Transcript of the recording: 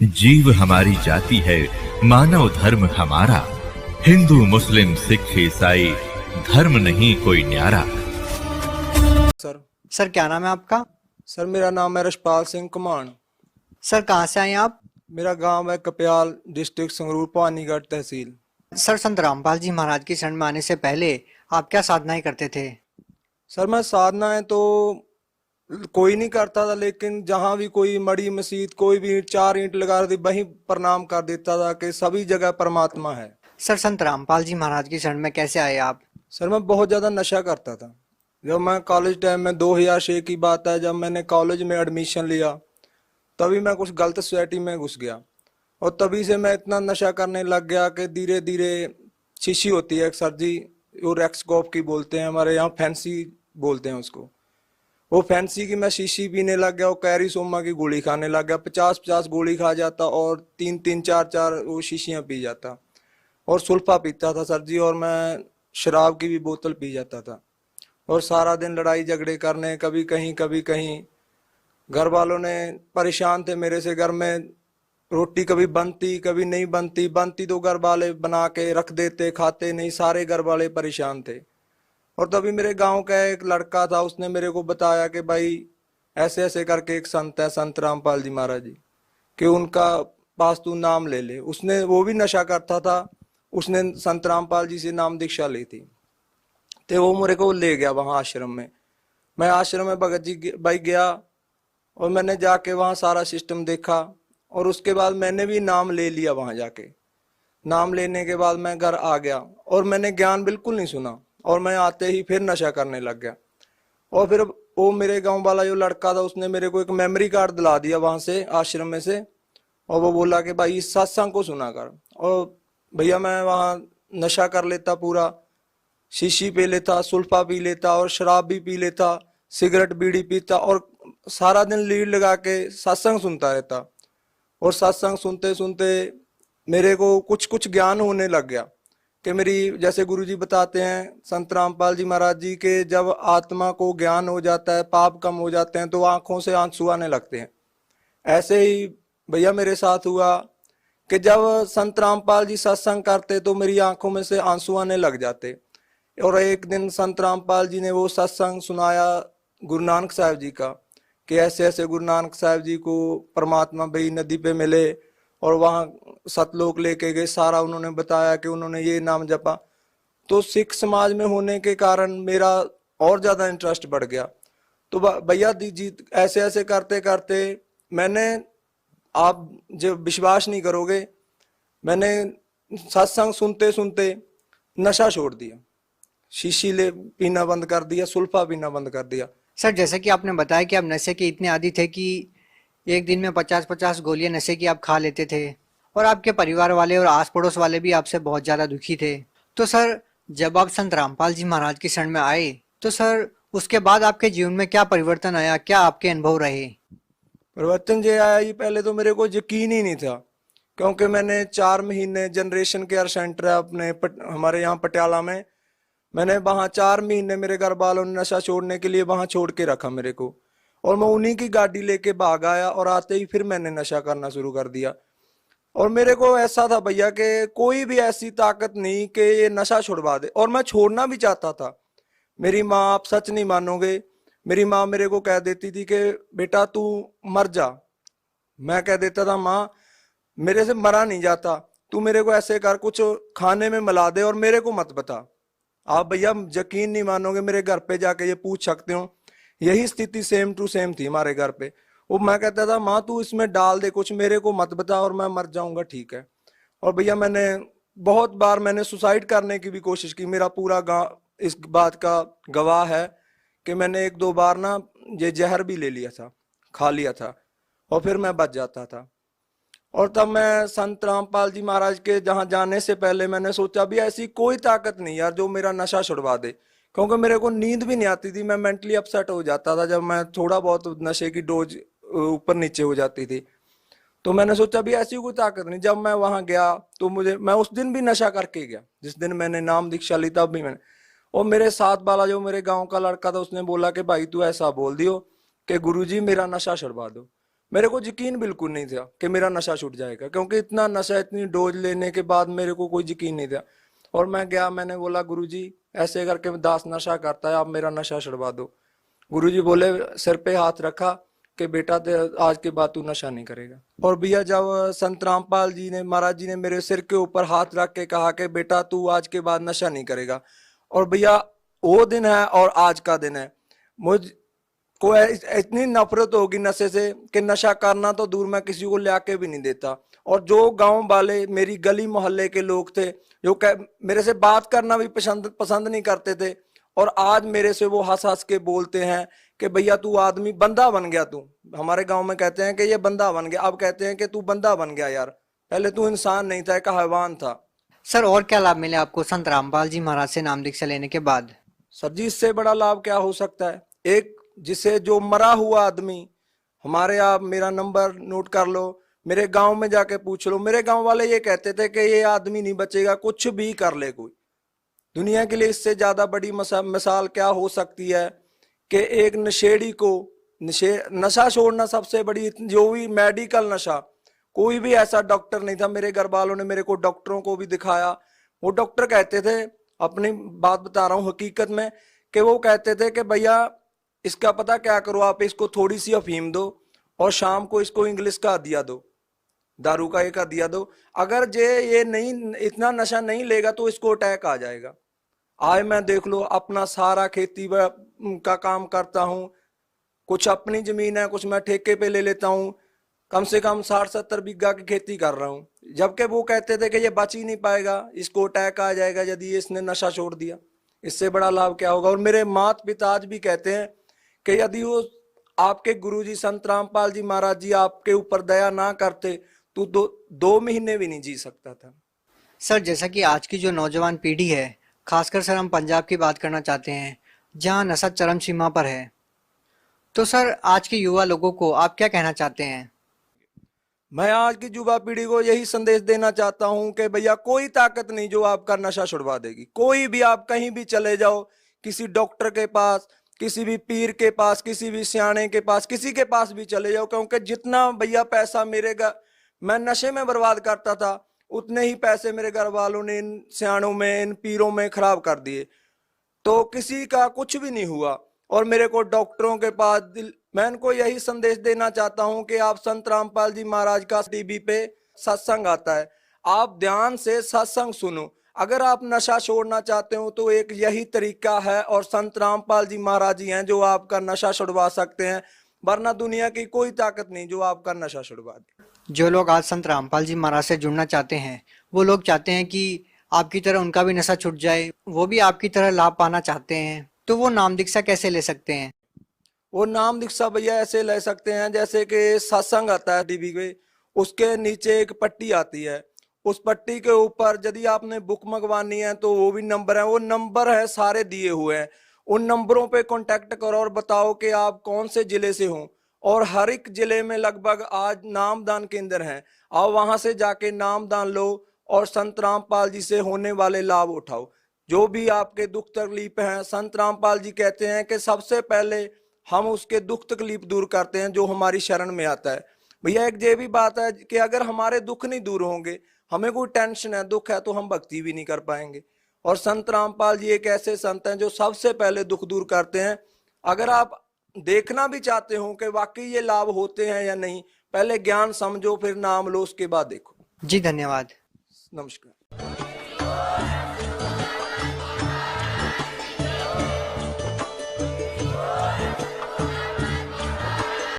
जीव हमारी जाति है, मानव धर्म हमारा। हिंदू मुस्लिम सिख ईसाई धर्म नहीं कोई न्यारा। सर क्या नाम है आपका? सर मेरा नाम है रशपाल सिंह कुमान। सर कहाँ से आए आप? मेरा गांव है कपयाल, डिस्ट्रिक्ट संगरूर, पानीगढ़ तहसील। सर संत रामपाल जी महाराज की शरण में आने से पहले आप क्या साधनाएं करते थे? सर मैं साधनाएं तो कोई नहीं करता था, लेकिन जहां भी कोई मड़ी मस्जिद कोई भी 4 ईंट लगा दी वहीं प्रणाम कर देता था कि सभी जगह परमात्मा है। सर संत रामपाल जी महाराज की शरण में कैसे आए आप? सर मैं बहुत ज्यादा नशा करता था। जब मैं कॉलेज टाइम में 2006 की बात है, जब मैंने कॉलेज में एडमिशन लिया तभी मैं कुछ गलत सोसाइटी में घुस गया और तभी से मैं इतना नशा करने लग गया कि धीरे धीरे शीशी होती है सर जी, वो रेक्सकॉप की बोलते हैं, हमारे यहाँ फैंसी बोलते हैं उसको। वो फैंसी की मैं शीशी पीने लग गया और कैरी सोमा की गोली खाने लग गया। 50-50 गोली खा जाता और 3-3 4-4 वो शीशियाँ पी जाता और सुल्फा पीता था सर जी, और मैं शराब की भी बोतल पी जाता था और सारा दिन लड़ाई झगड़े करने, कभी कहीं। घर वालों ने परेशान थे मेरे से। घर में रोटी कभी बनती कभी नहीं बनती तो घर वाले बना के रख देते, खाते नहीं, सारे घर वाले परेशान थे। और तभी मेरे गांव का एक लड़का था, उसने मेरे को बताया कि भाई ऐसे ऐसे करके एक संत है, संत रामपाल जी महाराज जी, कि उनका पास तू नाम ले ले। उसने, वो भी नशा करता था, उसने संत रामपाल जी से नाम दीक्षा ली थी, तो वो मेरे को ले गया वहां आश्रम में। मैं आश्रम में भगत जी भाई गया और मैंने जाके वहाँ सारा सिस्टम देखा और उसके बाद मैंने भी नाम ले लिया वहाँ जाके। नाम लेने के बाद मैं घर आ गया और मैंने ज्ञान बिल्कुल नहीं सुना और मैं आते ही फिर नशा करने लग गया। और फिर वो मेरे गांव वाला जो लड़का था उसने मेरे को एक मेमोरी कार्ड दिला दिया वहाँ से, आश्रम में से, और वो बोला कि भाई इस सत्संग को सुना कर। और भैया मैं वहाँ नशा कर लेता पूरा, शीशी पी लेता, सुल्फा पी लेता और शराब भी पी लेता, सिगरेट बीड़ी पीता और सारा दिन लीड लगा के सत्संग सुनता रहता। और सत्संग सुनते सुनते मेरे को कुछ कुछ ज्ञान होने लग गया कि मेरी, जैसे गुरुजी बताते हैं संत रामपाल जी महाराज जी के, जब आत्मा को ज्ञान हो जाता है, पाप कम हो जाते हैं तो आंखों से आंसू आने लगते हैं। ऐसे ही भैया मेरे साथ हुआ कि जब संत रामपाल जी सत्संग करते तो मेरी आंखों में से आंसू आने लग जाते। और एक दिन संत रामपाल जी ने वो सत्संग सुनाया गुरु नानक साहब जी का, कि ऐसे ऐसे गुरु नानक साहब जी को परमात्मा भाई नदी पे मिले और वहाँ सतलोक लेके गए, सारा उन्होंने बताया कि उन्होंने ये नाम जपा। तो सिख समाज में होने के कारण मेरा और ज्यादा इंटरेस्ट बढ़ गया। तो भैया जी ऐसे ऐसे करते करते मैंने, आप जो विश्वास नहीं करोगे, मैंने सत्संग सुनते सुनते नशा छोड़ दिया, शीशी ले पीना बंद कर दिया, सुल्फा पीना बंद कर दिया। सर जैसे कि आपने बताया कि आप नशे के इतने आदी थे कि एक दिन में 50-50 गोलियां नशे की आप खा लेते थे और आपके परिवार वाले और आस पड़ोस वाले भी आपसे बहुत ज्यादा दुखी थे। तो सर जब आप संत रामपाल जी महाराज की शरण में आए तो सर उसके बाद आपके जीवन में क्या परिवर्तन आया, क्या आपके अनुभव रहे? परिवर्तन जो आया, ये पहले तो मेरे को यकीन ही नहीं था, क्योंकि मैंने 4 महीने जनरेशन केयर सेंटर है अपने हमारे यहाँ पटियाला में, मैंने वहाँ 4 महीने मेरे घर वालों ने नशा छोड़ने के लिए वहाँ छोड़ के रखा मेरे को, और मैं उन्हीं की गाड़ी लेके भाग आया और आते ही फिर मैंने नशा करना शुरू कर दिया। और मेरे को ऐसा था भैया कि कोई भी ऐसी ताकत नहीं कि ये नशा छुड़वा दे, और मैं छोड़ना भी चाहता था। मेरी माँ, आप सच नहीं मानोगे, मेरी माँ मेरे को कह देती थी कि बेटा तू मर जा। मैं कह देता था माँ मेरे से मरा नहीं जाता, तू मेरे को ऐसे कर, कुछ खाने में मिला दे और मेरे को मत बता। आप भैया यकीन नहीं मानोगे, मेरे घर पे जाके ये पूछ सकते हो, यही स्थिति सेम टू सेम थी हमारे घर पे। वो मैं कहता था माँ तू इसमें डाल दे कुछ, मेरे को मत बता और मैं मर जाऊंगा, ठीक है। और भैया मैंने बहुत बार मैंने सुसाइड करने की भी कोशिश की, मेरा पूरा गांव इस बात का गवाह है कि मैंने 1-2 बार ना ये जहर भी ले लिया था, खा लिया था, और फिर मैं बच जाता था। और तब मैं संत रामपाल जी महाराज के जहाँ जाने से पहले मैंने सोचा भी ऐसी कोई ताकत नहीं यार जो मेरा नशा छुड़वा दे, क्योंकि मेरे को नींद भी नहीं आती थी, मैं मेंटली अपसेट हो जाता था जब मैं थोड़ा बहुत नशे की डोज ऊपर नीचे हो जाती थी। तो मैंने सोचा भी ऐसी कोई ताकत नहीं। जब मैं वहां गया तो मैं उस दिन भी नशा करके गया, जिस दिन मैंने नाम दीक्षा ली तब भी मैंने। और मेरे साथ वाला जो मेरे गाँव का लड़का था उसने बोला कि भाई तू ऐसा बोल दियो कि गुरुजी मेरा नशा छुड़वा दो। मेरे को यकीन बिल्कुल नहीं था कि मेरा नशा छूट जाएगा, क्योंकि इतना नशा, इतनी डोज लेने के बाद मेरे को कोई यकीन नहीं था। और मैं गया, मैंने बोला गुरुजी ऐसे करके दास नशा करता है, आप मेरा नशा छुड़वा दो। गुरुजी बोले, सिर पे हाथ रखा कि बेटा आज के बाद तू नशा नहीं करेगा। और भैया जब संत रामपाल जी ने, महाराज जी ने मेरे सिर के ऊपर हाथ रख के कहा कि बेटा तू आज के बाद नशा नहीं करेगा, और भैया वो दिन है और आज का दिन है, मुझ को इतनी नफरत होगी नशे से कि नशा करना तो दूर, मैं किसी को लाके भी नहीं देता। और जो गांव वाले, मेरी गली मोहल्ले के लोग थे जो मेरे से बात करना भी पसंद नहीं करते थे, और आज मेरे से वो हंस हंस के बोलते हैं कि भैया तू आदमी बंदा बन गया। तू, हमारे गांव में कहते हैं कि ये बंदा बन गया, अब कहते हैं कि तू बंदा बन गया यार, पहले तू इंसान नहीं था, एक हैवान था। सर और क्या लाभ मिले आपको संत रामपाल जी महाराज से नाम दीक्षा लेने के बाद? सर जी इससे बड़ा लाभ क्या हो सकता है। एक जिसे जो मरा हुआ आदमी, हमारे, आप मेरा नंबर नोट कर लो, मेरे गांव में जाके पूछ लो, मेरे गांव वाले ये कहते थे कि ये आदमी नहीं बचेगा, कुछ भी कर ले कोई। दुनिया के लिए इससे ज्यादा बड़ी मिसाल क्या हो सकती है कि एक नशेड़ी को नशा छोड़ना सबसे बड़ी, जो भी मेडिकल नशा, कोई भी ऐसा डॉक्टर नहीं था। मेरे घर वालों ने मेरे को डॉक्टरों को भी दिखाया, वो डॉक्टर कहते थे, अपनी बात बता रहा हूँ हकीकत में, कि वो कहते थे कि भैया इसका पता क्या करो, आप इसको थोड़ी सी अफीम दो और शाम को इसको इंग्लिश का दिया दो, दारू का एक दिया दो, अगर ये नहीं, इतना नशा नहीं लेगा तो इसको अटैक आ जाएगा। आज मैं देख लो अपना सारा खेती का काम करता हूँ, कुछ अपनी जमीन है, कुछ मैं ठेके पे ले लेता हूँ, कम से कम 60-70 बीघा की खेती कर रहा हूँ। जबकि वो कहते थे कि ये बच ही नहीं पाएगा, इसको अटैक आ जाएगा यदि इसने नशा छोड़ दिया। इससे बड़ा लाभ क्या होगा। और मेरे माता पिता आज भी कहते हैं कि यदि वो आपके गुरुजी संत रामपाल जी महाराज जी आपके ऊपर दया ना करते तो दो महीने भी नहीं जी सकता था। सर जैसा कि आज की जो नौजवान पीढ़ी है, खासकर सर हम पंजाब की बात करना चाहते हैं जहां नशा चरम सीमा पर है, तो सर आज के युवा लोगों को आप क्या कहना चाहते हैं? मैं आज की युवा पीढ़ी को यही संदेश देना चाहता हूं कि भैया कोई ताकत नहीं जो आपका नशा छुड़वा देगी। कोई भी, आप कहीं भी चले जाओ, किसी डॉक्टर के पास, किसी भी पीर के पास, किसी भी सियाने के पास, किसी के पास भी चले जाओ, क्योंकि जितना भैया पैसा मैं नशे में बर्बाद करता था, उतने ही पैसे मेरे घर वालों ने इन सियानों में, इन पीरों में खराब कर दिए, तो किसी का कुछ भी नहीं हुआ। और मेरे को डॉक्टरों के पास मैं इनको यही संदेश देना चाहता हूं कि आप संत रामपाल जी महाराज का टीवी पे सत्संग आता है, आप ध्यान से सत्संग सुनो। अगर आप नशा छोड़ना चाहते हो तो एक यही तरीका है, और संत रामपाल जी महाराज जी हैं जो आपका नशा छुड़वा सकते हैं, वरना दुनिया की कोई ताकत नहीं जो आपका नशा छुड़वा दे। जो लोग आज संत रामपाल जी महाराज से जुड़ना चाहते हैं, वो लोग चाहते हैं कि आपकी तरह उनका भी नशा छूट जाए, वो भी आपकी तरह लाभ पाना चाहते हैं, तो वो नाम दीक्षा कैसे ले सकते हैं? वो नाम दीक्षा भैया ऐसे ले सकते हैं जैसे कि सत्संग आता है टीवी पे, उसके नीचे एक पट्टी आती है, उस पट्टी के ऊपर यदि आपने बुक मंगवानी है तो वो भी नंबर है, वो नंबर है सारे दिए हुए हैं, उन नंबरों पे कांटेक्ट करो और बताओ कि आप कौन से जिले से हो। और हर एक जिले में लगभग आज नामदान केंद्र हैं, आप वहां से जाके नामदान लो और संत रामपाल जी से होने वाले लाभ उठाओ। जो भी आपके दुख तकलीफ हैं, संत रामपाल जी कहते हैं कि सबसे पहले हम उसके दुख तकलीफ दूर करते हैं जो हमारी शरण में आता है। भैया एक ये भी बात है कि अगर हमारे दुख नहीं दूर होंगे, हमें कोई टेंशन है, दुख है, तो हम भक्ति भी नहीं कर पाएंगे। और संत रामपाल जी एक ऐसे संत हैं जो सबसे पहले दुख दूर करते हैं। अगर आप देखना भी चाहते हो कि वाकई ये लाभ होते हैं या नहीं, पहले ज्ञान समझो, फिर नाम लो, उसके बाद देखो। जी धन्यवाद। नमस्कार।